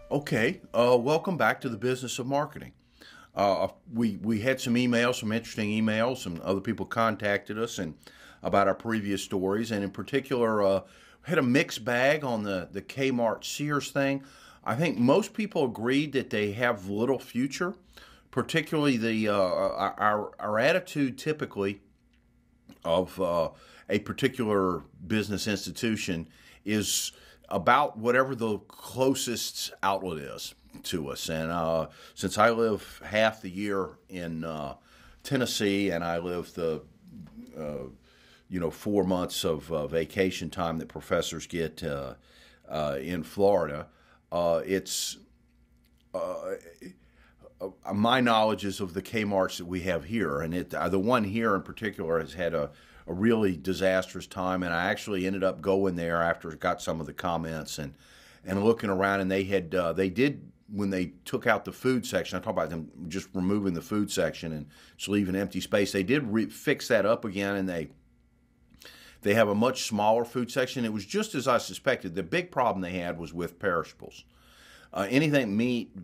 Okay, welcome back to the business of marketing. We had some emails, some interesting emails, some other people contacted us and about our previous stories, and in particular, had a mixed bag on the Kmart Sears thing. I think most people agreed that they have little future, particularly our attitude typically of a particular business institution is about whatever the closest outlet is to us. And since I live half the year in Tennessee, and I live the 4 months of vacation time that professors get in Florida, it's my knowledge is of the Kmart's that we have here, and the one here in particular has had a really disastrous time. And I actually ended up going there after I got some of the comments and looking around, and they did when they took out the food section. I talk about them just removing the food section and just leaving empty space. They did fix that up again, and they have a much smaller food section. It was just as I suspected. The big problem they had was with perishables. Anything meat,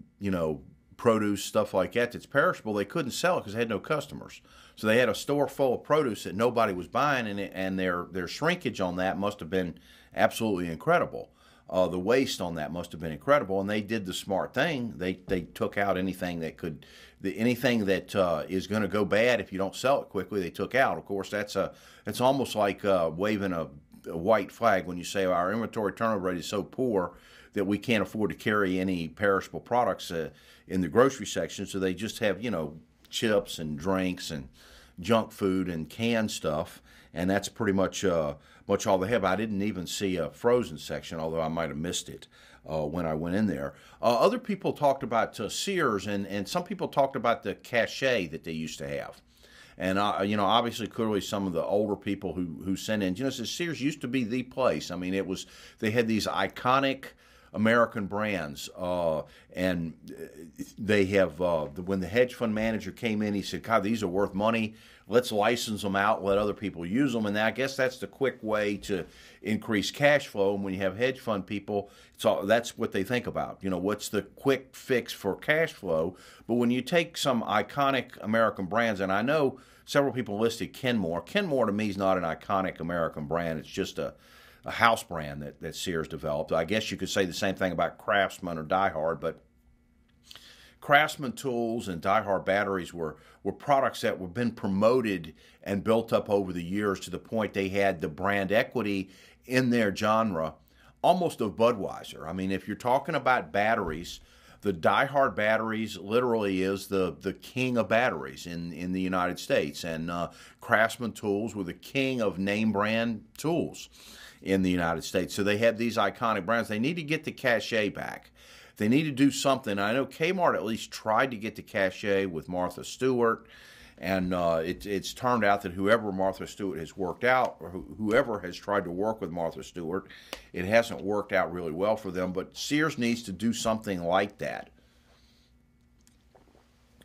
produce, stuff like that that's perishable, they couldn't sell it because they had no customers. So they had a store full of produce that nobody was buying, and their shrinkage on that must have been absolutely incredible. The waste on that must have been incredible, and they did the smart thing. They took out anything that is going to go bad if you don't sell it quickly. They took out. Of course, it's almost like waving a white flag when you say our inventory turnover rate is so poor that we can't afford to carry any perishable products in the grocery section. So they just have chips and drinks and junk food and canned stuff, and that's pretty much all they have. I didn't even see a frozen section, although I might have missed it when I went in there. Other people talked about Sears, and some people talked about the cachet that they used to have. And obviously, clearly, some of the older people who sent in, says Sears used to be the place. I mean, they had these iconic American brands, and they have. When the hedge fund manager came in, he said, "God, these are worth money. Let's license them out, let other people use them." And I guess that's the quick way to increase cash flow. And when you have hedge fund people, that's what they think about. What's the quick fix for cash flow? But when you take some iconic American brands, and I know several people listed Kenmore. Kenmore to me is not an iconic American brand. It's just a house brand that Sears developed. I guess you could say the same thing about Craftsman or Die-Hard, but Craftsman tools and Die-Hard batteries were products that were been promoted and built up over the years to the point they had the brand equity in their genre almost of Budweiser. I mean, if you're talking about batteries, the Die-Hard batteries literally is the king of batteries in the United States, and Craftsman tools were the king of name brand tools in the United States. So they have these iconic brands. They need to get the cachet back. They need to do something. I know Kmart at least tried to get the cachet with Martha Stewart, and it's turned out that whoever Martha Stewart has worked out, or whoever has tried to work with Martha Stewart, it hasn't worked out really well for them. But Sears needs to do something like that.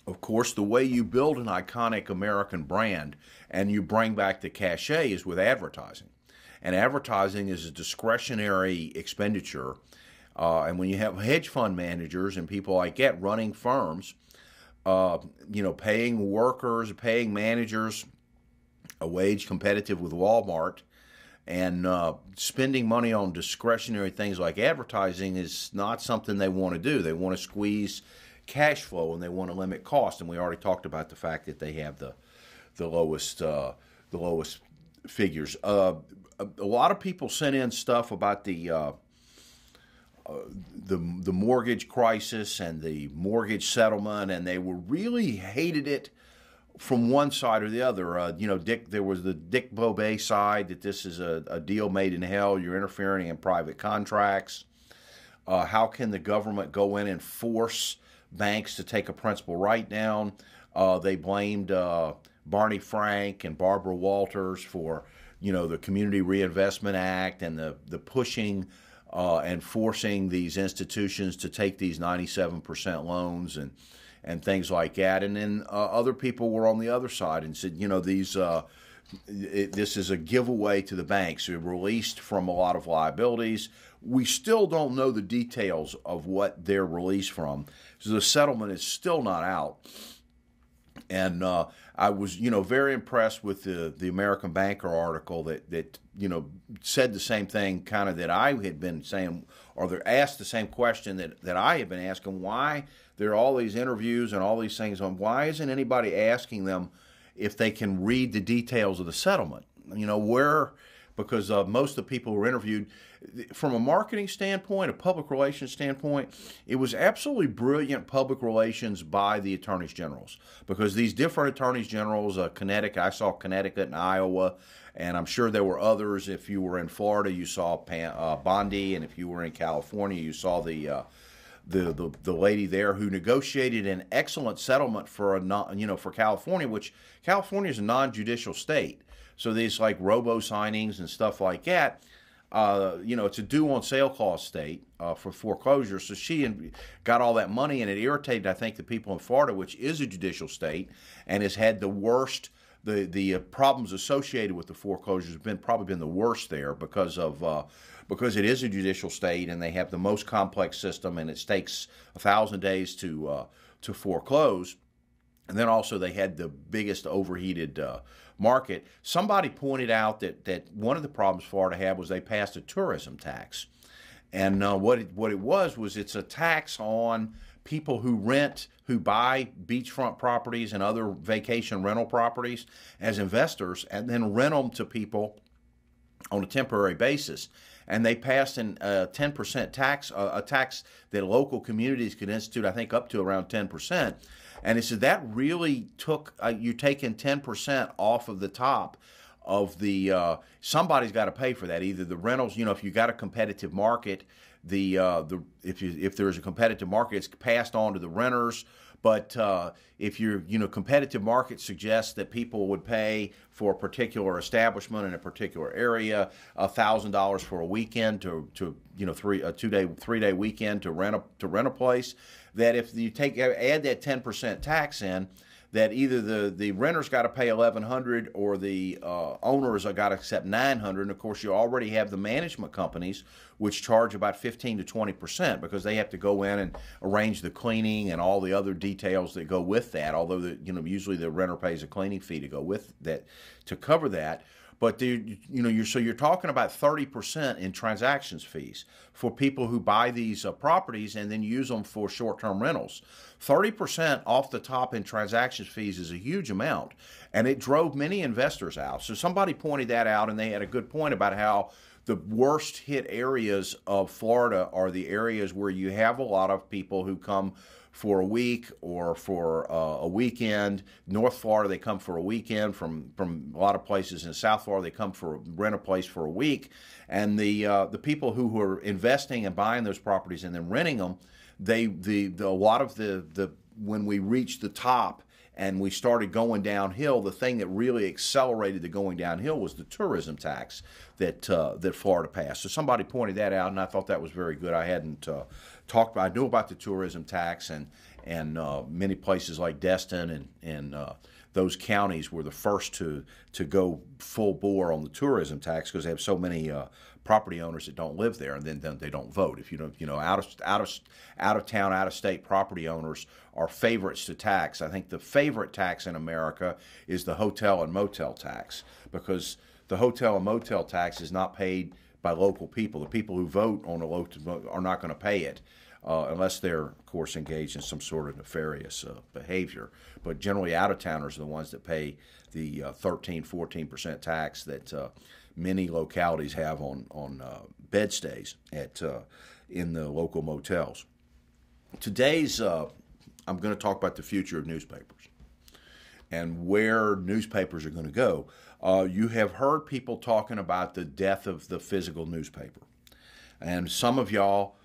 Of course, the way you build an iconic American brand and you bring back the cachet is with advertising. And advertising is a discretionary expenditure. And when you have hedge fund managers and people like that running firms, paying workers, paying managers a wage competitive with Walmart, and spending money on discretionary things like advertising is not something they want to do. They want to squeeze cash flow, and they want to limit cost. And we already talked about the fact that they have the lowest figures. A lot of people sent in stuff about the mortgage crisis and the mortgage settlement, and they were really hated it from one side or the other. There was the Dick Bobet side, that this is a deal made in hell. You're interfering in private contracts. How can the government go in and force banks to take a principal write down? They blamed Barney Frank and Barbara Walters for the Community Reinvestment Act and the pushing and forcing these institutions to take these 97% loans and things like that. And then other people were on the other side and said, this is a giveaway to the banks. They're released from a lot of liabilities. We still don't know the details of what they're released from. So the settlement is still not out. And I was, very impressed with the American Banker article that said the same thing kind of that I had been saying, or they asked the same question that I had been asking. Why there are all these interviews and all these things on why isn't anybody asking them if they can read the details of the settlement? Because most of the people who were interviewed, from a marketing standpoint, a public relations standpoint, it was absolutely brilliant public relations by the attorneys generals. Because these different attorneys generals, Connecticut, I saw Connecticut and Iowa, and I'm sure there were others. If you were in Florida, you saw Bondi, and if you were in California, you saw the lady there who negotiated an excellent settlement for for California, which California is a non-judicial state. So these like robo signings and stuff like that, it's a due on sale clause state for foreclosure. So she got all that money, and it irritated, I think, the people in Florida, which is a judicial state and has had the worst. The problems associated with the foreclosures have probably been the worst there because it is a judicial state and they have the most complex system, and it takes 1,000 days to foreclose. And then also they had the biggest overheated market. Somebody pointed out that one of the problems Florida had was they passed a tourism tax. And what it was it's a tax on people who buy beachfront properties and other vacation rental properties as investors and then rent them to people on a temporary basis. And they passed a 10% tax, a tax that local communities could institute, I think, up to around 10%. And it said that really took, you're taking 10% off of the top of the, somebody's got to pay for that. Either the rentals, if you got a competitive market, if there's a competitive market, it's passed on to the renters. But if your competitive market suggests that people would pay for a particular establishment in a particular area $1,000 for a weekend to 3-day weekend to rent a place, that if you add that 10% tax in, that either the renter's got to pay $1,100 or the owners have got to accept $900. And of course, you already have the management companies which charge about 15 to 20% because they have to go in and arrange the cleaning and all the other details that go with that. Although usually the renter pays a cleaning fee to go with that to cover that. But you're talking about 30% in transactions fees for people who buy these properties and then use them for short-term rentals. 30% off the top in transactions fees is a huge amount, and it drove many investors out. So somebody pointed that out, and they had a good point about how the worst hit areas of Florida are the areas where you have a lot of people who come for a week or for a weekend. North Florida, they come for a weekend. From a lot of places in South Florida, they come for rent a place for a week. And the people who are investing and buying those properties and then renting them, a lot of the when we reached the top and we started going downhill, the thing that really accelerated the going downhill was the tourism tax that Florida passed. So somebody pointed that out, and I thought that was very good. I hadn't talked about. I knew about the tourism tax, and many places like Destin and those counties were the first to go full bore on the tourism tax because they have so many property owners that don't live there, and then they don't vote. If you don't, out of town, out of state property owners are favorites to tax. I think the favorite tax in America is the hotel and motel tax because the hotel and motel tax is not paid by local people. The people who vote on a local are not going to pay it unless they're, of course, engaged in some sort of nefarious behavior. But generally, out-of-towners are the ones that pay the 13, 14% tax that many localities have on bed stays in the local motels. Today's, I'm going to talk about the future of newspapers and where newspapers are going to go. You have heard people talking about the death of the physical newspaper. And some of y'all,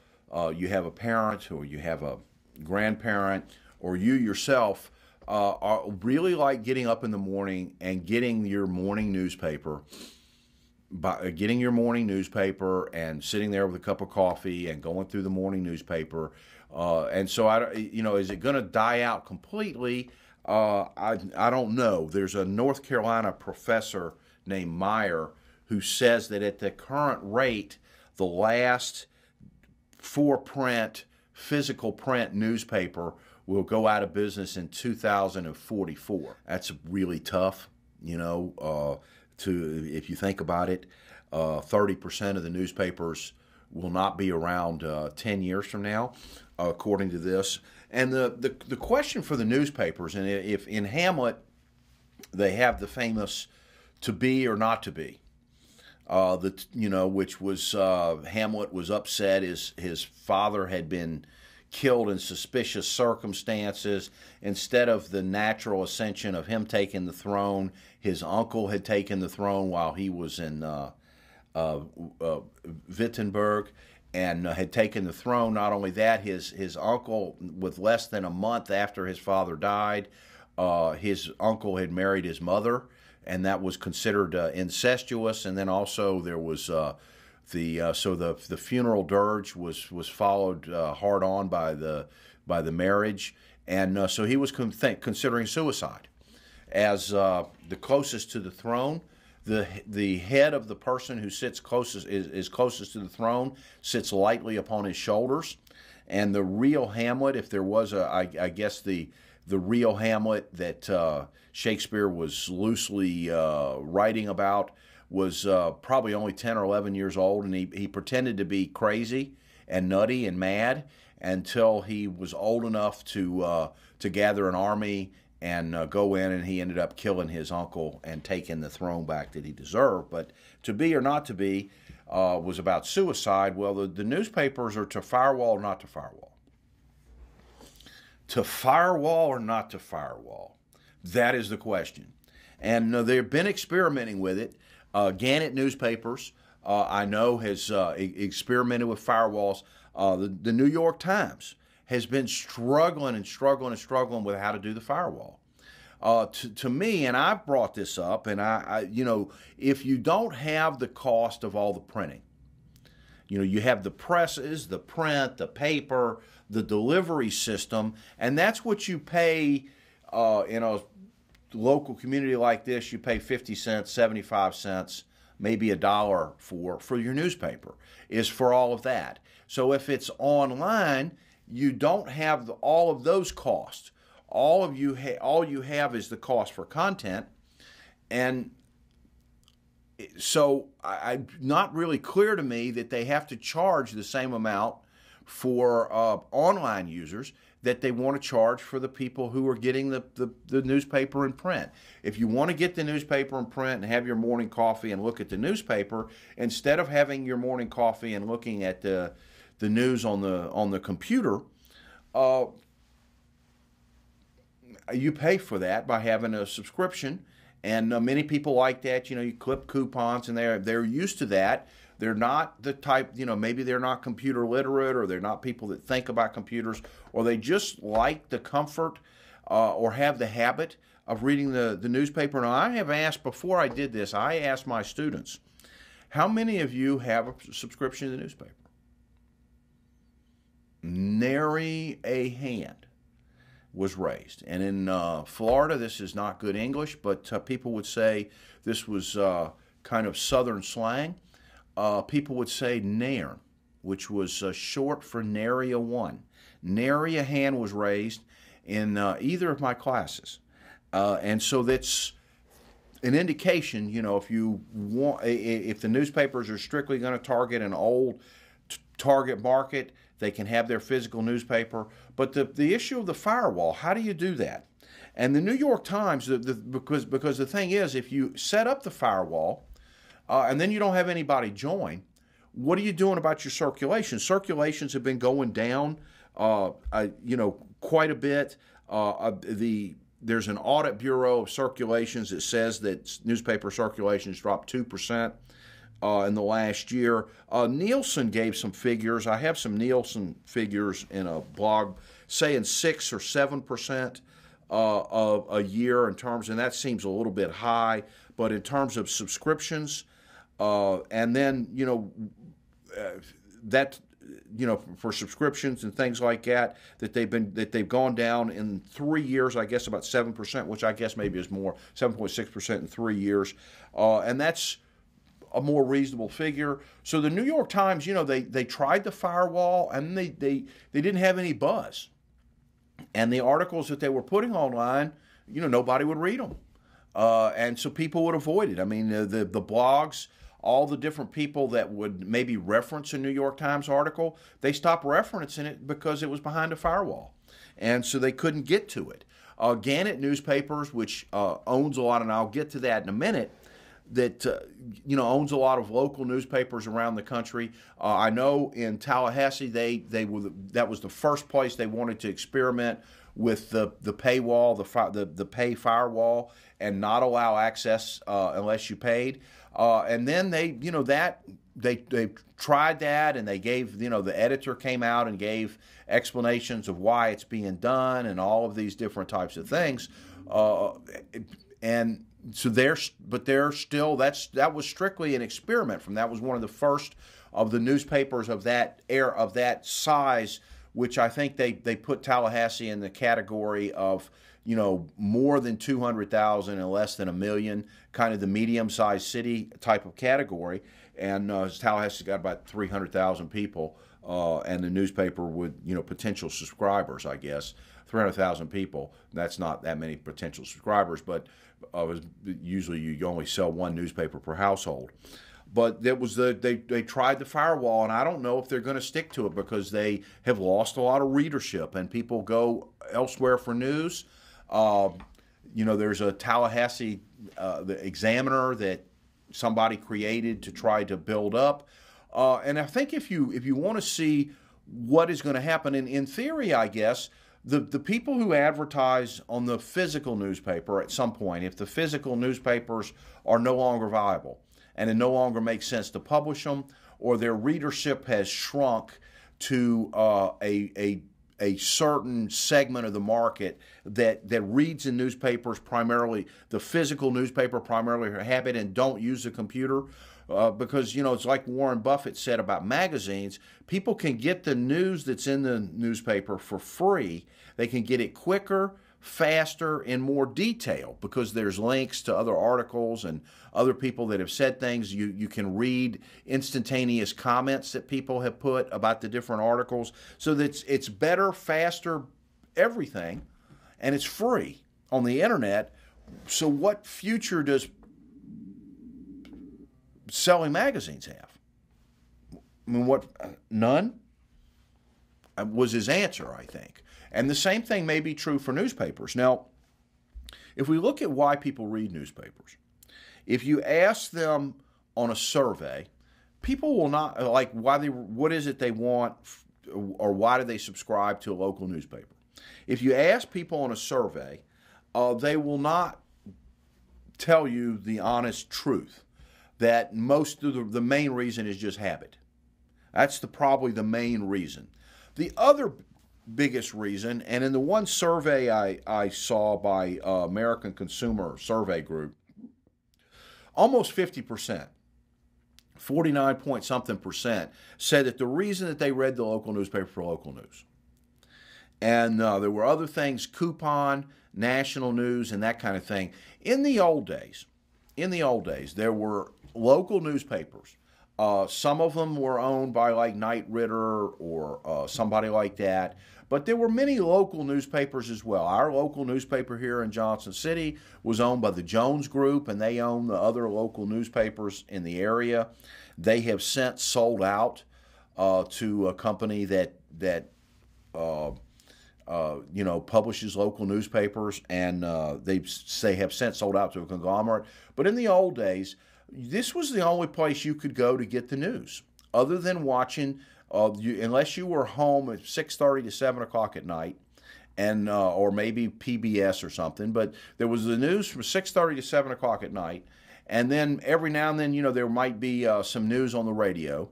you have a parent or you have a grandparent or you yourself are really like getting up in the morning and getting your morning newspaper, and sitting there with a cup of coffee and going through the morning newspaper. And so, is it going to die out completely? I don't know. There's a North Carolina professor named Meyer who says that at the current rate, the last for-print, physical print newspaper will go out of business in 2044. That's really tough, if you think about it. 30% of the newspapers will not be around 10 years from now, according to this. And the question for the newspapers, and if in Hamlet they have the famous "to be or not to be," which was Hamlet was upset his father had been killed in suspicious circumstances. Instead of the natural ascension of him taking the throne, his uncle had taken the throne while he was in Wittenberg, and had taken the throne. Not only that, his uncle, with less than a month after his father died, his uncle had married his mother, and that was considered incestuous. And then also there was the funeral dirge was followed hard on by the marriage, and so he was considering suicide. As the closest to the throne, the head of the person who sits closest is closest to the throne sits lightly upon his shoulders, and the real Hamlet, if there was I guess the real Hamlet that Shakespeare was loosely writing about, was probably only 10 or 11 years old, and he pretended to be crazy and nutty and mad until he was old enough to gather an army and go in, and he ended up killing his uncle and taking the throne back that he deserved. But "To be or not to be" was about suicide. Well, the newspapers are to firewall or not to firewall. To firewall or not to firewall? That is the question. And they've been experimenting with it. Gannett Newspapers, I know, has experimented with firewalls. The New York Times has been struggling with how to do the firewall. To me, and I've brought this up, and if you don't have the cost of all the printing, you have the presses, the print, the paper, the delivery system, and that's what you pay in a local community like this. You pay 50 cents, 75 cents, maybe $1 for your newspaper, is for all of that. So if it's online, you don't have all of those costs. All you have is the cost for content, and so I'm not really clear to me that they have to charge the same amount for online users that they want to charge for the people who are getting the newspaper in print. If you want to get the newspaper in print and have your morning coffee and look at the newspaper, instead of having your morning coffee and looking at the news on the computer, you pay for that by having a subscription. And many people like that. You clip coupons, and they're used to that. They're not the type, maybe they're not computer literate, or they're not people that think about computers, or they just like the comfort or have the habit of reading the newspaper. Now, I have asked, before I did this, I asked my students, how many of you have a subscription to the newspaper? Nary a hand was raised. And in Florida, this is not good English, but people would say this was kind of Southern slang. People would say nairn, which was short for nary a one. Nary a hand was raised in either of my classes. And so that's an indication, if the newspapers are strictly going to target an old target market, they can have their physical newspaper. But the issue of the firewall, how do you do that? And the New York Times, because the thing is, if you set up the firewall and then you don't have anybody join, what are you doing about your circulation? Circulations have been going down, quite a bit. There's an audit bureau of circulations that says that newspaper circulations dropped 2%. In the last year. Nielsen gave some figures. I have some Nielsen figures in a blog saying 6 or 7% of a year in terms, and that seems a little bit high, but in terms of subscriptions, and then, that for subscriptions and things like that, that they've gone down in 3 years, I guess about 7%, which I guess maybe is more, 7.6% in 3 years, and that's a more reasonable figure. So the New York Times, they tried the firewall and they didn't have any buzz, and the articles that they were putting online, nobody would read them, and so people would avoid it. I mean, the blogs, all the different people that would maybe reference a New York Times article, they stopped referencing it because it was behind a firewall. And so they couldn't get to it. Gannett Newspapers, which owns a lot, and I'll get to that in a minute, that owns a lot of local newspapers around the country. I know in Tallahassee, that was the first place they wanted to experiment with the paywall, the pay firewall, and not allow access unless you paid. And then they tried that, and they gave, the editor came out and gave explanations of why it's being done and all of these different types of things. And so that was strictly an experiment that was one of the first of the newspapers of that era, of that size, which I think they put Tallahassee in the category of, more than 200,000 and less than 1 million, kind of the medium-sized city type of category. And Tallahassee's got about 300,000 people, and the newspaper with, potential subscribers, I guess, 300,000 people. That's not that many potential subscribers, but usually you only sell one newspaper per household. But they tried the firewall, and I don't know if they're going to stick to it because they have lost a lot of readership, and people go elsewhere for news. There's a Tallahassee the Examiner that somebody created to try to build up, and I think if you want to see what is going to happen, in theory, I guess the people who advertise on the physical newspaper at some point, if the physical newspapers are no longer viable and it no longer makes sense to publish them, or their readership has shrunk to a certain segment of the market that reads in newspapers, primarily the physical newspaper, primarily her habit, and don't use a computer, because it's like Warren Buffett said about magazines. People can get the news that's in the newspaper for free. They can get it quicker, faster, in more detail because there's links to other articles and other people that have said things. You can read instantaneous comments that people have put about the different articles. So that it's better, faster, everything, and it's free on the internet. So what future does selling magazines have? I mean, none? Was his answer, I think. And the same thing may be true for newspapers. Now, if we look at why people read newspapers, if you ask them on a survey, people will not, what is it they want, or why do they subscribe to a local newspaper? If you ask people on a survey, they will not tell you the honest truth, that most of the main reason is just habit. That's probably the main reason. The other biggest reason, and in the one survey I saw by American Consumer Survey Group, almost 50%, 49 point something percent, said that the reason that they read the local newspaper for local news. And there were other things, coupon, national news, and that kind of thing. In the old days, there were local newspapers. Some of them were owned by like Knight Ridder or somebody like that. But there were many local newspapers as well. Our local newspaper here in Johnson City was owned by the Jones Group, and they own the other local newspapers in the area. They have since sold out to a company that publishes local newspapers, and they have since sold out to a conglomerate. But in the old days, this was the only place you could go to get the news, other than watching. Unless you were home at 6:30 to 7 o'clock at night, and or maybe PBS or something. But there was the news from 6:30 to 7 o'clock at night, and then every now and then, there might be some news on the radio,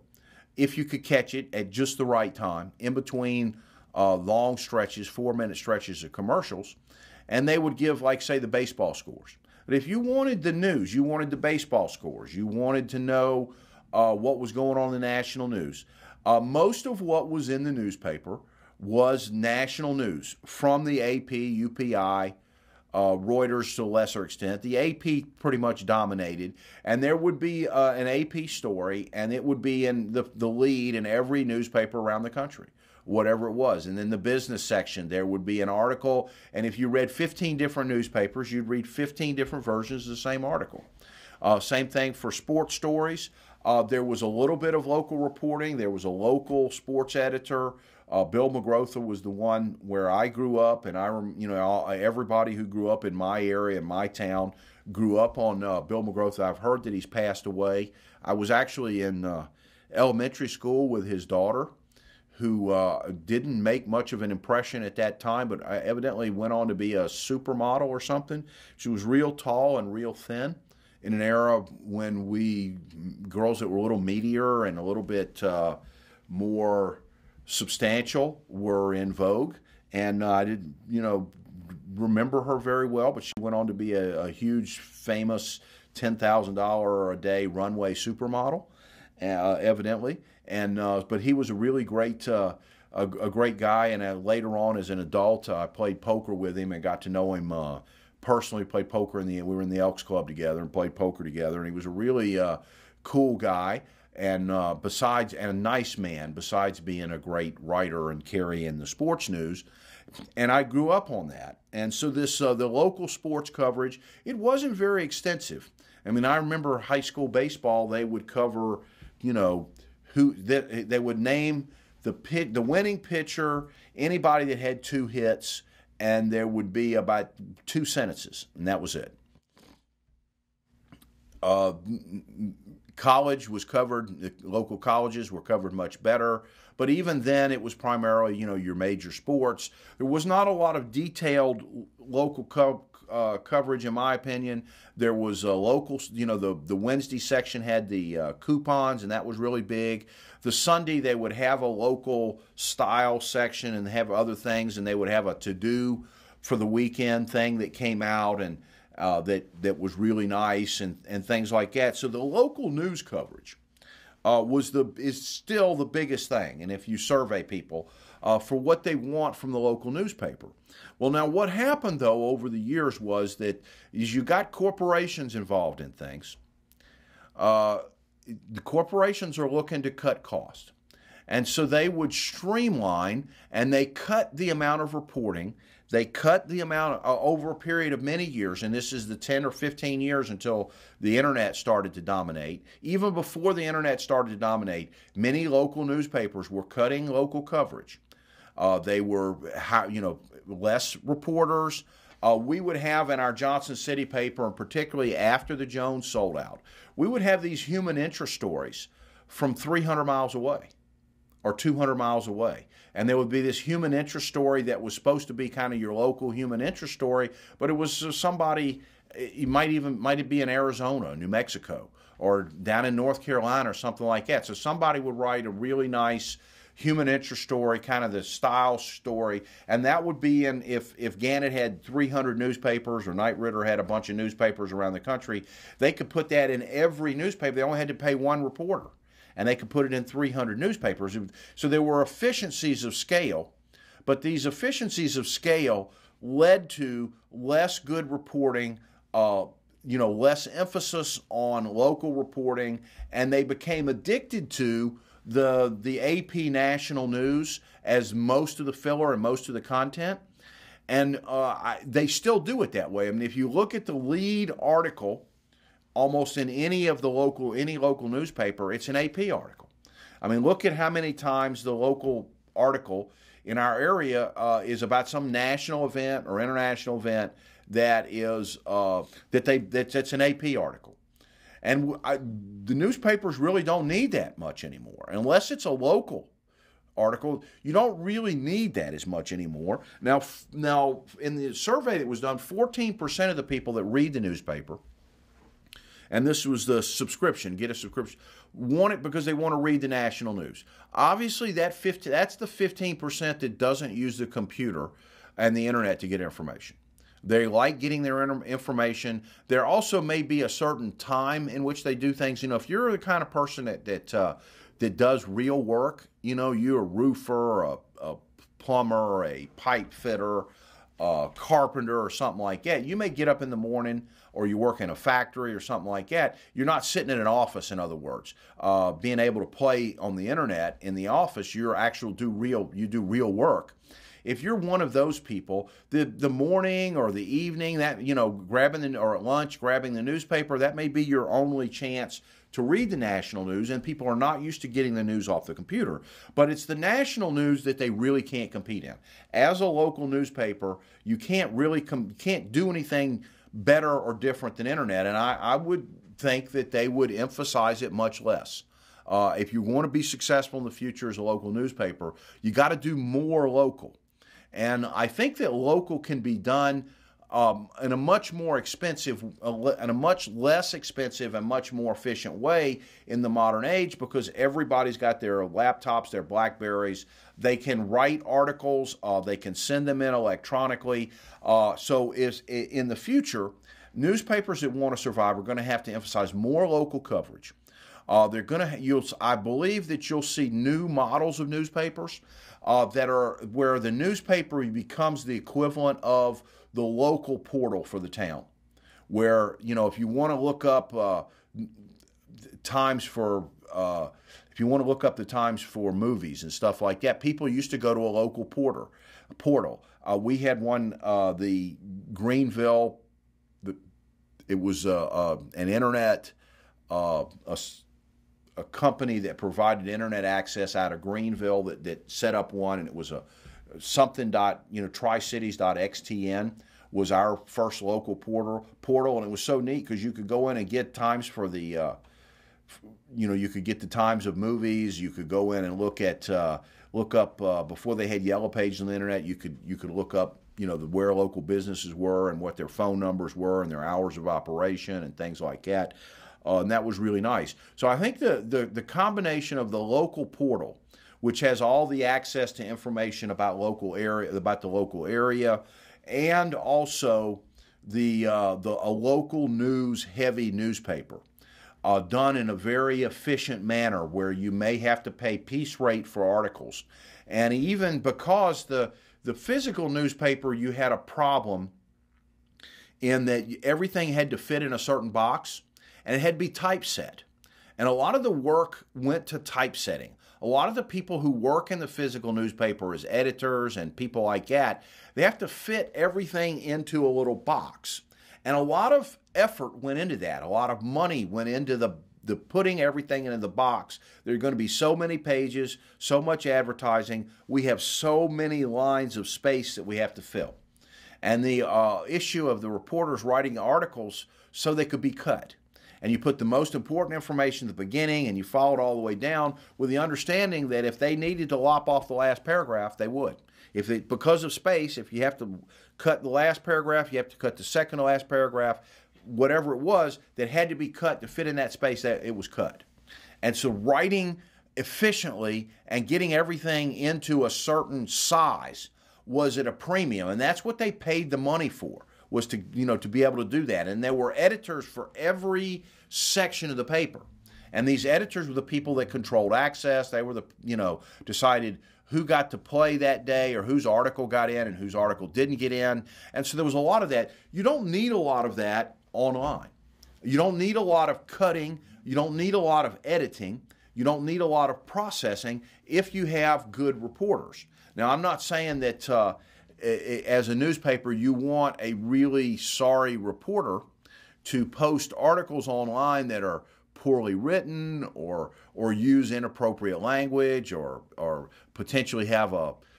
if you could catch it at just the right time, in between long stretches, 4-minute stretches of commercials, and they would give, like, say, the baseball scores. But if you wanted the news, you wanted the baseball scores, you wanted to know what was going on in the national news, Most of what was in the newspaper was national news from the AP, UPI, Reuters to a lesser extent. The AP pretty much dominated, and there would be an AP story, and it would be in the lead in every newspaper around the country, whatever it was. And in the business section, there would be an article, and if you read 15 different newspapers, you'd read 15 different versions of the same article. Same thing for sports stories. There was a little bit of local reporting. There was a local sports editor. Bill McGrotha was the one where I grew up, and everybody who grew up in my area, in my town, grew up on Bill McGrotha. I've heard that he's passed away. I was actually in elementary school with his daughter, who didn't make much of an impression at that time, but evidently went on to be a supermodel or something. She was real tall and real thin in an era when girls that were a little meatier and a little bit more substantial were in vogue. And I didn't, remember her very well, but she went on to be a huge, famous $10,000 a day runway supermodel, evidently. And but he was a really great, a great guy. And later on, as an adult, I played poker with him and got to know him personally. Played poker we were in the Elks Club together and played poker together. And he was a really cool guy, and a nice man. Besides being a great writer and carrying the sports news. And I grew up on that. And so the local sports coverage, it wasn't very extensive. I mean, I remember high school baseball. They would cover, they would name the winning pitcher, anybody that had 2 hits, and there would be about 2 sentences, and that was it. College was covered. The local colleges were covered much better. But even then, it was primarily, your major sports. There was not a lot of detailed local coverage, in my opinion. There was a local, the Wednesday section had the coupons, and that was really big. The Sunday, they would have a local style section and have other things, and they would have a to-do for the weekend thing that came out, and that was really nice, and things like that. So the local news coverage is still the biggest thing. And if you survey people for what they want from the local newspaper. Well, now what happened though over the years was that as you got corporations involved in things, the corporations are looking to cut costs. And so they would streamline, and they cut the amount of reporting. They cut the amount over a period of many years, and this is the 10 or 15 years until the internet started to dominate. Even before the internet started to dominate, many local newspapers were cutting local coverage. They were, less reporters. We would have in our Johnson City paper, and particularly after the Jones sold out, we would have these human interest stories from 300 miles away or 200 miles away. And there would be this human interest story that was supposed to be kind of your local human interest story, but it was somebody, it might be in Arizona, New Mexico, or down in North Carolina or something like that. So somebody would write a really nice human interest story, kind of the style story, and that would be in, if Gannett had 300 newspapers or Knight Ridder had a bunch of newspapers around the country, they could put that in every newspaper. They only had to pay one reporter, and they could put it in 300 newspapers. So there were efficiencies of scale, but these efficiencies of scale led to less good reporting, less emphasis on local reporting, and they became addicted to the AP national news as most of the filler and most of the content. And they still do it that way. I mean, if you look at the lead article, almost in any local newspaper, it's an AP article. I mean, look at how many times the local article in our area is about some national event or international event that's an AP article. And the newspapers really don't need that much anymore. Unless it's a local article, you don't really need that as much anymore. Now in the survey that was done, 14% of the people that read the newspaper, and this was the subscription, get a subscription, want it because they want to read the national news. Obviously, that's the 15% that doesn't use the computer and the internet to get information. They like getting their information. There also may be a certain time in which they do things. If you're the kind of person that does real work, you're a roofer, a plumber, a pipe fitter, a carpenter, or something like that. You may get up in the morning, or you work in a factory or something like that. You're not sitting in an office, in other words. Being able to play on the internet in the office, you do real work. If you're one of those people, the morning or the evening, that or at lunch, grabbing the newspaper, that may be your only chance to read the national news, and people are not used to getting the news off the computer. But it's the national news that they really can't compete in. As a local newspaper, you can't really can't do anything better or different than internet, and I would think that they would emphasize it much less. If you want to be successful in the future as a local newspaper, you got to do more local. And I think that local can be done in a much more expensive, in a much less expensive and much more efficient way in the modern age, because everybody's got their laptops, their BlackBerries. They can write articles. They can send them in electronically. So in the future, newspapers that want to survive are going to have to emphasize more local coverage. I believe that you'll see new models of newspapers that are where the newspaper becomes the equivalent of the local portal for the town, where if you want to look up times for the times for movies and stuff like that, people used to go to a local portal. We had one, the Greenville. It was an internet. A company that provided internet access out of Greenville that set up one, and it was a tricities.xtn was our first local portal, and it was so neat because you could go in and get times for the you could get the times of movies. You could go in and look up before they had Yellow Pages on the internet. You could look up where local businesses were and what their phone numbers were and their hours of operation and things like that. And that was really nice. So I think the combination of the local portal, which has all the access to information about the local area, and also a local news heavy newspaper, done in a very efficient manner, where you may have to pay piece rate for articles, and even because the physical newspaper, you had a problem in that everything had to fit in a certain box. And it had to be typeset. And a lot of the work went to typesetting. A lot of the people who work in the physical newspaper as editors and people like that, they have to fit everything into a little box. And a lot of effort went into that. A lot of money went into the putting everything into the box. There are going to be so many pages, so much advertising. We have so many lines of space that we have to fill. And the issue of the reporters writing articles so they could be cut. And you put the most important information at the beginning, and you follow it all the way down with the understanding that if they needed to lop off the last paragraph, they would. Because of space, if you have to cut the last paragraph, you have to cut the second to last paragraph, whatever it was that had to be cut to fit in that space, that it was cut. And so writing efficiently and getting everything into a certain size was at a premium, and that's what they paid the money for. Was to be able to do that. And there were editors for every section of the paper. And these editors were the people that controlled access. They were decided who got to play that day, or whose article got in and whose article didn't get in. And so there was a lot of that. You don't need a lot of that online. You don't need a lot of cutting. You don't need a lot of editing. You don't need a lot of processing if you have good reporters. Now, I'm not saying that as a newspaper, you want a really sorry reporter to post articles online that are poorly written or use inappropriate language or potentially have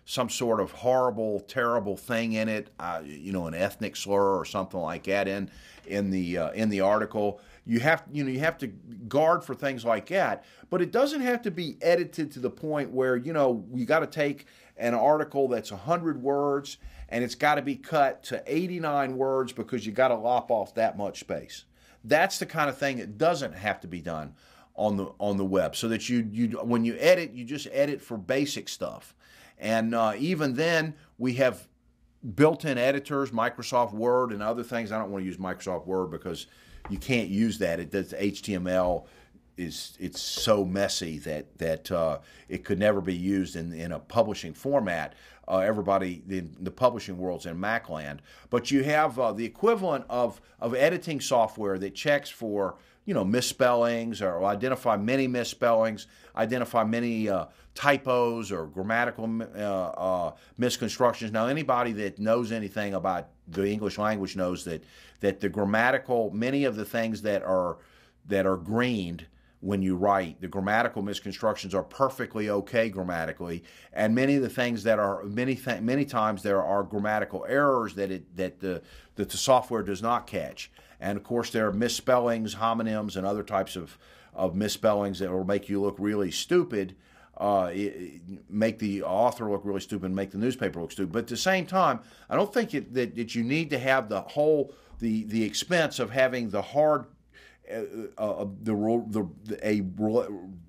some sort of horrible, terrible thing in it, an ethnic slur or something like that in the article. You have to guard for things like that, but it doesn't have to be edited to the point where you got to take an article that's 100 words and it's got to be cut to 89 words because you got to lop off that much space. That's the kind of thing that doesn't have to be done on the web, so that you when you edit, you just edit for basic stuff. And even then, we have built-in editors, Microsoft Word and other things. I don't want to use Microsoft Word because you can't use that. It does HTML. It's so messy that it could never be used in a publishing format. Everybody in the publishing world's in Macland, but you have the equivalent of editing software that checks for misspellings or identify many misspellings, identify many typos or grammatical misconstructions. Now, anybody that knows anything about the English language knows that the grammatical, many of the things that are greened when you write, the grammatical misconstructions are perfectly okay grammatically, and many of the things that are many times there are grammatical errors that the software does not catch. And of course, there are misspellings, homonyms, and other types of misspellings that will make you look really stupid, make the author look really stupid, and make the newspaper look stupid. But at the same time, I don't think that you need to have the expense of having the hard a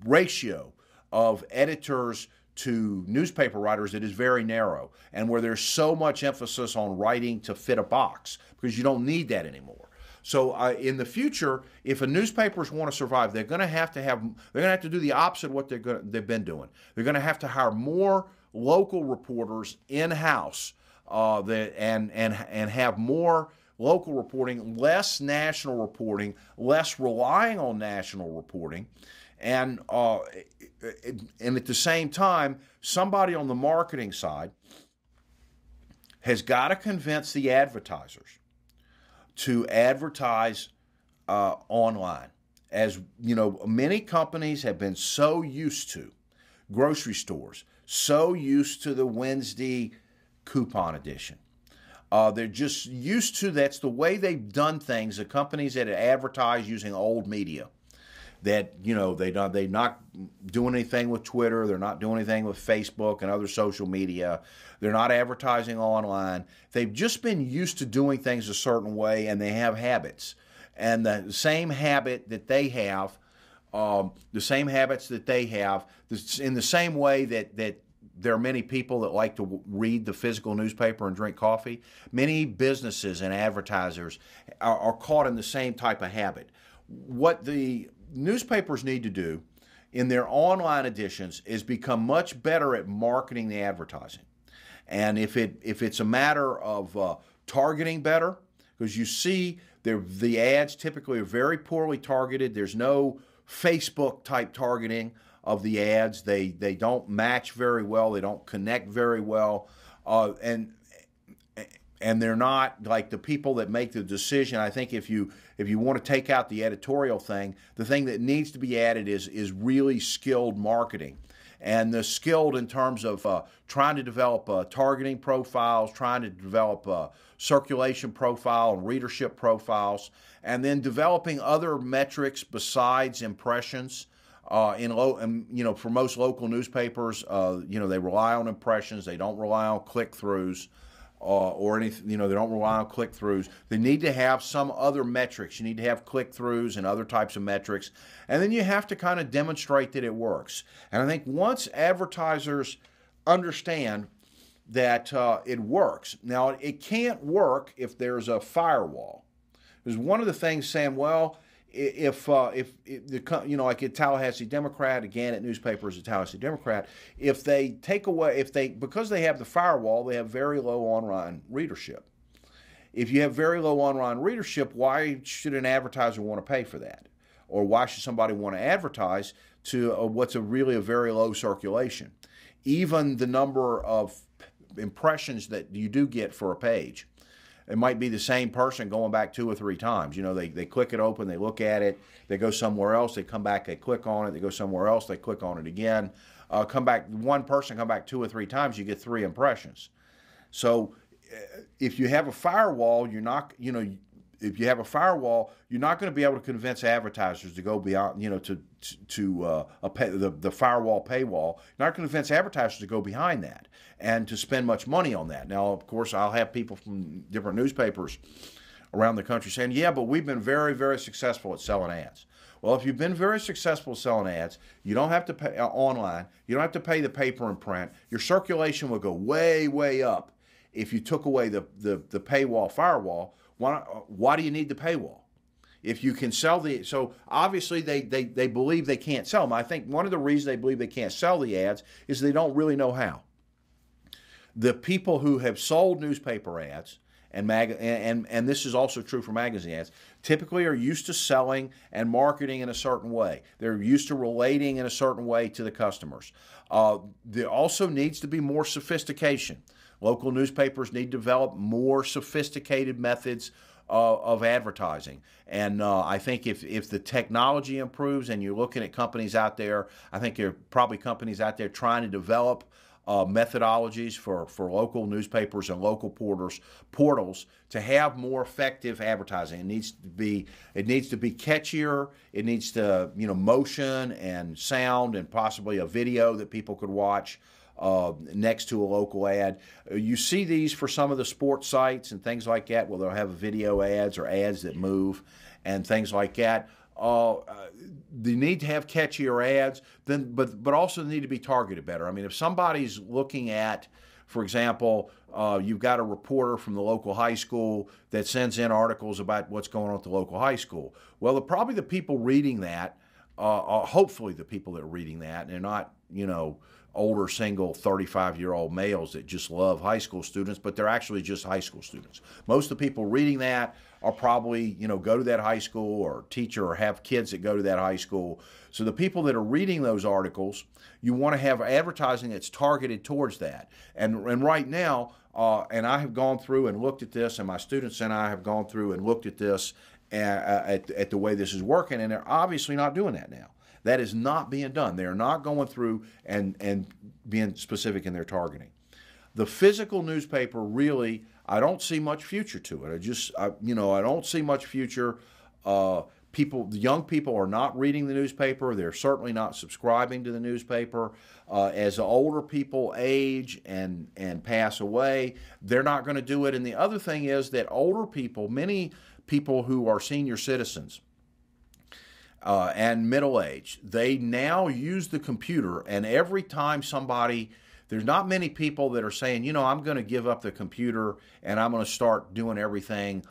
ratio of editors to newspaper writers that is very narrow, and where there's so much emphasis on writing to fit a box, because you don't need that anymore. So in the future, if a newspapers want to survive, they're going to have to do the opposite of what they've been doing. They're going to have to hire more local reporters in-house and have more local reporting, less national reporting, less relying on national reporting, and at the same time, somebody on the marketing side has got to convince the advertisers to advertise online. As you know, many companies have been so used to, grocery stores, so used to the Wednesday coupon edition. They're just used to, that's the way they've done things, the companies that advertise using old media. That, they're not doing anything with Twitter, they're not doing anything with Facebook and other social media, they're not advertising online. They've just been used to doing things a certain way, and they have habits. And the same habit that they have, in the same way that there are many people that like to read the physical newspaper and drink coffee, many businesses and advertisers are caught in the same type of habit. What the newspapers need to do in their online editions is become much better at marketing the advertising. And if it's a matter of targeting better, because you see the ads typically are very poorly targeted. There's no Facebook type targeting of the ads. They don't match very well. They don't connect very well, and they're not like the people that make the decision. I think if you want to take out the editorial thing, the thing that needs to be added is really skilled marketing, and the skilled in terms of trying to develop targeting profiles, trying to develop circulation profile and readership profiles, and then developing other metrics besides impressions. For most local newspapers, they rely on impressions. They don't rely on click-throughs or anything. They don't rely on click-throughs. They need to have some other metrics. You need to have click-throughs and other types of metrics, and then you have to kind of demonstrate that it works. And I think once advertisers understand that it works, now it can't work if there's a firewall. There's one of the things saying, well, if like at Tallahassee Democrat, again at newspapers at Tallahassee Democrat, if they take away, because they have the firewall, they have very low online readership. If you have very low online readership, why should an advertiser want to pay for that? Or why should somebody want to advertise to what's really a very low circulation? Even the number of impressions that you do get for a page, it might be the same person going back 2 or 3 times. They click it open, they look at it, they go somewhere else, they come back, they click on it, they go somewhere else, they click on it again. One person come back 2 or 3 times, you get 3 impressions. So if you have a firewall, you're not going to be able to convince advertisers to go beyond, the firewall paywall. You're not going to convince advertisers to go behind that and to spend much money on that. Now, of course, I'll have people from different newspapers around the country saying, yeah, but we've been very, very successful at selling ads. Well, if you've been very successful at selling ads, you don't have to pay online. You don't have to pay the paper and print. Your circulation will go way, way up if you took away the paywall firewall, why do you need the paywall? If you can sell so obviously they believe they can't sell them. I think one of the reasons they believe they can't sell the ads is they don't really know how. The people who have sold newspaper ads and this is also true for magazine ads, typically are used to selling and marketing in a certain way. They're used to relating in a certain way to the customers. There also needs to be more sophistication. Local newspapers need to develop more sophisticated methods of advertising. And I think if the technology improves and you're looking at companies out there, I think there are probably companies out there trying to develop methodologies for local newspapers and local portals to have more effective advertising. It needs to be catchier. It needs to, motion and sound and possibly a video that people could watch next to a local ad. You see these for some of the sports sites and things like that, where they'll have video ads or ads that move and things like that. They need to have catchier ads, but also they need to be targeted better. I mean, if somebody's looking at, for example, you've got a reporter from the local high school that sends in articles about what's going on at the local high school. Well, probably the people reading that, hopefully the people that are reading that, and they're not, older single 35-year-old males that just love high school students, but they're actually just high school students. Most of the people reading that are probably, go to that high school or teacher or have kids that go to that high school. So the people that are reading those articles, you want to have advertising that's targeted towards that. And right now, and I have gone through and looked at this, and my students and I have gone through and looked at this at the way this is working, and they're obviously not doing that now. That is not being done. They're not going through and being specific in their targeting. The physical newspaper, really, I don't see much future to it. I don't see much future. The young people are not reading the newspaper. They're certainly not subscribing to the newspaper. As older people age and pass away, they're not going to do it. And the other thing is that older people, many people who are senior citizens, and middle age, they now use the computer, and every time there's not many people that are saying, I'm going to give up the computer and I'm going to start doing everything,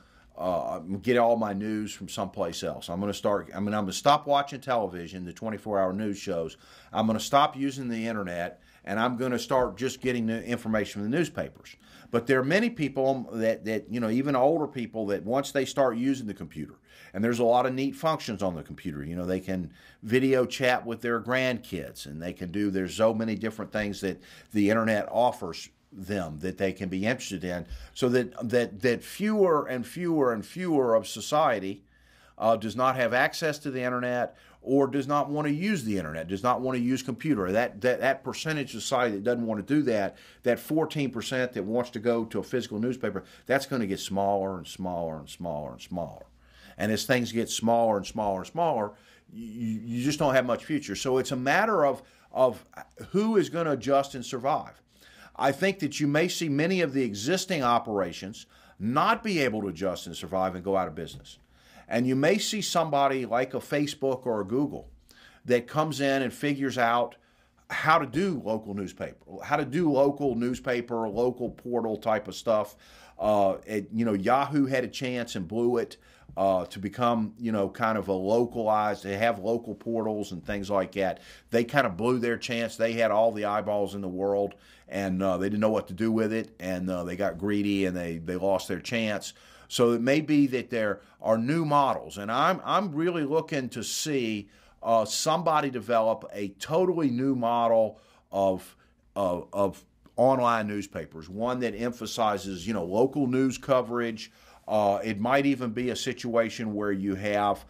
get all my news from someplace else. I'm going to stop watching television, the 24-hour news shows. I'm going to stop using the internet, and I'm going to start just getting the information from the newspapers. But there are many people that even older people, that once they start using the computer, and there's a lot of neat functions on the computer. They can video chat with their grandkids, and there's so many different things that the internet offers them that they can be interested in, so that fewer and fewer and fewer of society does not have access to the internet, or does not want to use the internet, does not want to use computer. That percentage of society that doesn't want to do that 14% that wants to go to a physical newspaper, that's going to get smaller and smaller and smaller and smaller. And as things get smaller and smaller and smaller, you just don't have much future. So it's a matter of who is going to adjust and survive. I think that you may see many of the existing operations not be able to adjust and survive and go out of business. And you may see somebody like a Facebook or a Google that comes in and figures out how to do local newspaper, local portal type of stuff. Yahoo had a chance and blew it to become, kind of a localized, they have local portals and things like that. They kind of blew their chance. They had all the eyeballs in the world, and they didn't know what to do with it, and they got greedy, and they lost their chance. So it may be that there are new models, and I'm really looking to see somebody develop a totally new model of online newspapers, one that emphasizes local news coverage. It might even be a situation where you have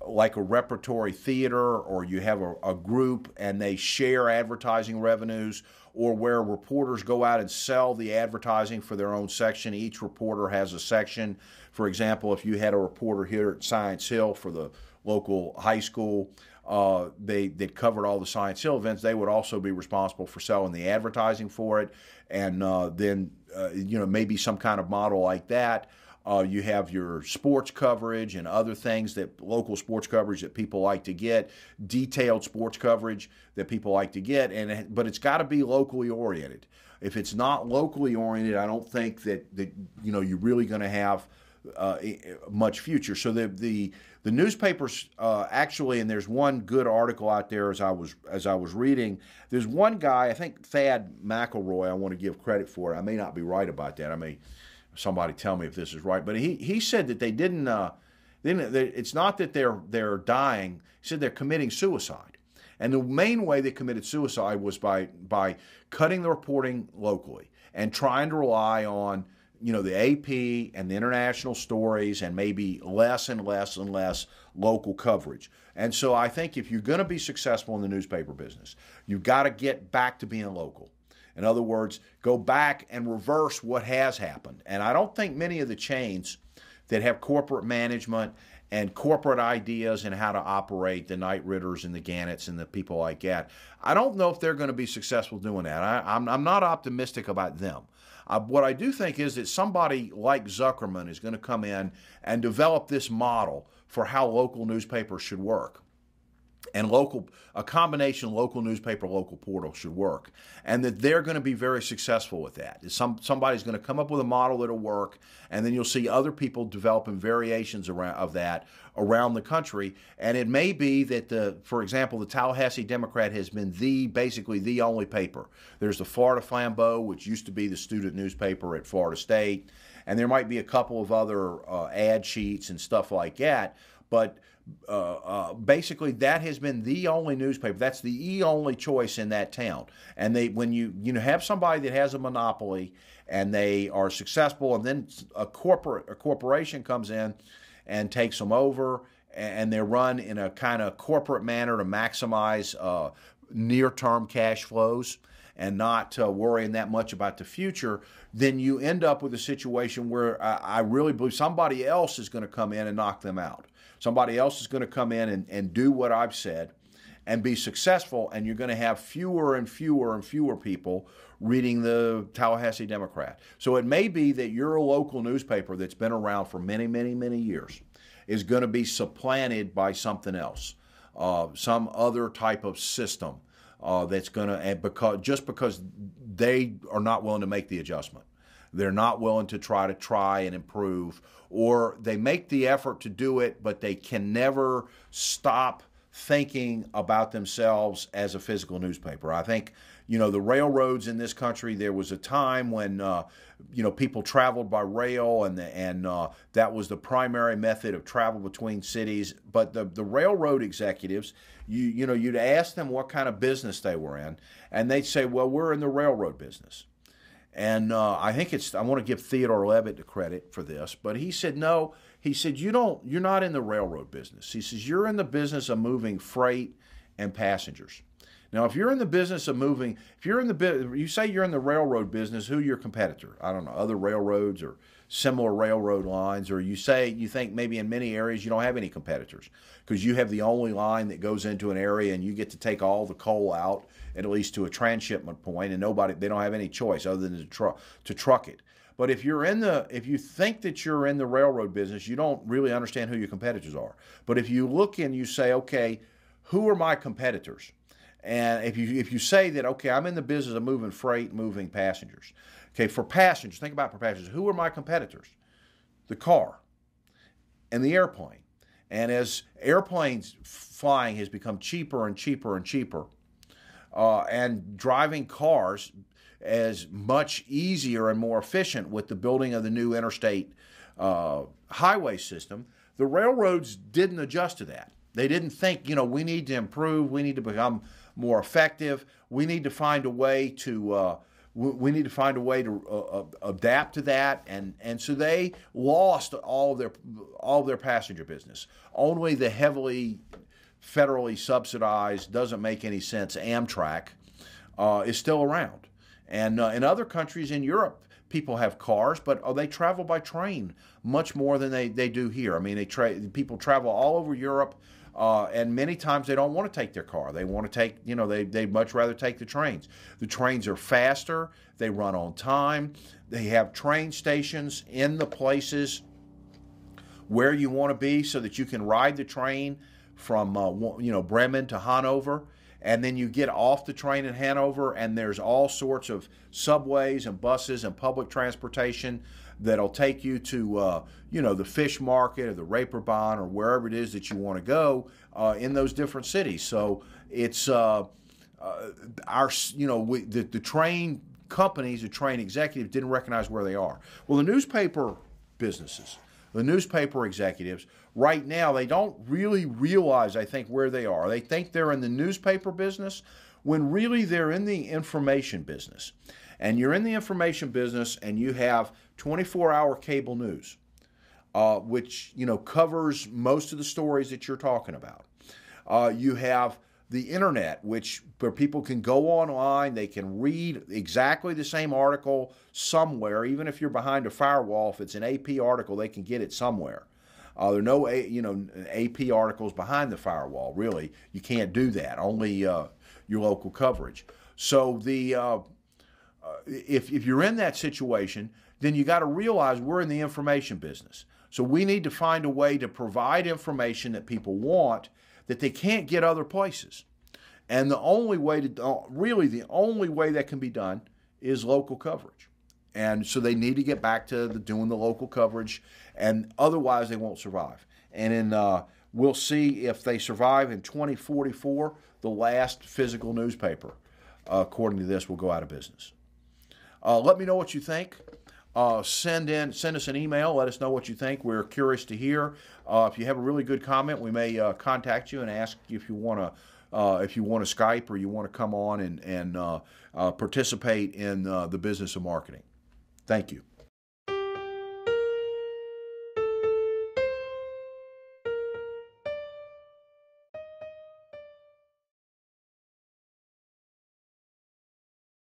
like a repertory theater, or you have a group and they share advertising revenues, or where reporters go out and sell the advertising for their own section. Each reporter has a section. For example, if you had a reporter here at Science Hill for the local high school, that covered all the Science Hill events, they would also be responsible for selling the advertising for it. And then maybe some kind of model like that. You have your sports coverage and other things that local sports coverage that people like to get, detailed sports coverage that people like to get, but it's got to be locally oriented. If it's not locally oriented, I don't think that you're really going to have much future. So the newspapers actually, and there's one good article out there as I was reading. There's one guy, I think Thad McElroy. I want to give credit for it. I may not be right about that. I may somebody tell me if this is right, but he said that they didn't. It's not that they're dying. He said they're committing suicide, and the main way they committed suicide was by cutting the reporting locally and trying to rely on the AP and the international stories and maybe less and less and less local coverage. And so I think if you're going to be successful in the newspaper business, you've got to get back to being local. In other words, go back and reverse what has happened. And I don't think many of the chains that have corporate management and corporate ideas and how to operate, the Knight Ridders and the Gannett's and the people like that, I don't know if they're going to be successful doing that. I'm not optimistic about them. What I do think is that somebody like Zuckerman is going to come in and develop this model for how local newspapers should work. And a combination local newspaper, local portal should work, and that they're going to be very successful with that. Somebody's going to come up with a model that'll work, and then you'll see other people developing variations of that around the country. And it may be that for example, the Tallahassee Democrat has been basically the only paper. There's the Florida Flambeau, which used to be the student newspaper at Florida State, and there might be a couple of other ad sheets and stuff like that, but basically that has been the only newspaper. That's the only choice in that town. And when you have somebody that has a monopoly and they are successful, and then a corporation comes in and takes them over, and they're run in a kind of corporate manner to maximize near-term cash flows and not worrying that much about the future, then you end up with a situation where I really believe somebody else is going to come in and knock them out. Somebody else is going to come in and do what I've said and be successful, and you're going to have fewer and fewer and fewer people reading the Tallahassee Democrat. So it may be that your local newspaper that's been around for many, many, many years is going to be supplanted by something else, some other type of system that's going to, because they are not willing to make the adjustment. They're not willing to try and improve, or they make the effort to do it, but they can never stop thinking about themselves as a physical newspaper. I think, the railroads in this country, there was a time when, people traveled by rail, and that was the primary method of travel between cities. But the railroad executives, you'd ask them what kind of business they were in, and they'd say, well, we're in the railroad business. And I want to give Theodore Levitt the credit for this, but he said, no, he said, you're not in the railroad business. He says, you're in the business of moving freight and passengers. Now, if you're in the business of moving, you say you're in the railroad business, who are your competitor? I don't know, other railroads or similar railroad lines, or you think maybe in many areas you don't have any competitors because you have the only line that goes into an area and you get to take all the coal out, at least to a transshipment point, and they don't have any choice other than to truck it. But if you think that you're in the railroad business, you don't really understand who your competitors are. But if you look and you say, okay, who are my competitors? And if you say that, okay, I'm in the business of moving freight, moving passengers. Okay, for passengers, think about for passengers. Who are my competitors? The car and the airplane. And as airplanes flying has become cheaper and cheaper and cheaper, and driving cars is much easier and more efficient with the building of the new interstate highway system, the railroads didn't adjust to that. They didn't think, we need to improve, we need to become more effective, we need to find a way to adapt to that, and so they lost all of their passenger business. Only the heavily federally subsidized, doesn't make any sense, Amtrak is still around. And in other countries in Europe, people have cars, but they travel by train much more than they do here. I mean, people travel all over Europe, and many times they don't want to take their car. They want to take, they'd much rather take the trains. The trains are faster, they run on time, they have train stations in the places where you want to be so that you can ride the train from Bremen to Hanover, and then you get off the train in Hanover, and there's all sorts of subways and buses and public transportation that'll take you to the fish market or the Reeperbahn or wherever it is that you want to go in those different cities. So it's the train companies, the train executives didn't recognize where they are. Well, the newspaper businesses, the newspaper executives, right now, they don't really realize, I think, where they are. They think they're in the newspaper business when really they're in the information business. And you're in the information business and you have 24-hour cable news, which, covers most of the stories that you're talking about. You have the internet, where people can go online, they can read exactly the same article somewhere, even if you're behind a firewall. If it's an AP article, they can get it somewhere. There are no AP articles behind the firewall, really. You can't do that, only your local coverage. So if you're in that situation, then you got to realize we're in the information business. So we need to find a way to provide information that people want that they can't get other places. And the only way that can be done is local coverage. And so they need to get back to doing the local coverage, and otherwise they won't survive. And we'll see if they survive in 2044. The last physical newspaper, according to this, will go out of business. Let me know what you think. Send us an email. Let us know what you think. We're curious to hear. If you have a really good comment, we may contact you and ask if you want to Skype or you want to come on and participate in the business of marketing. Thank you.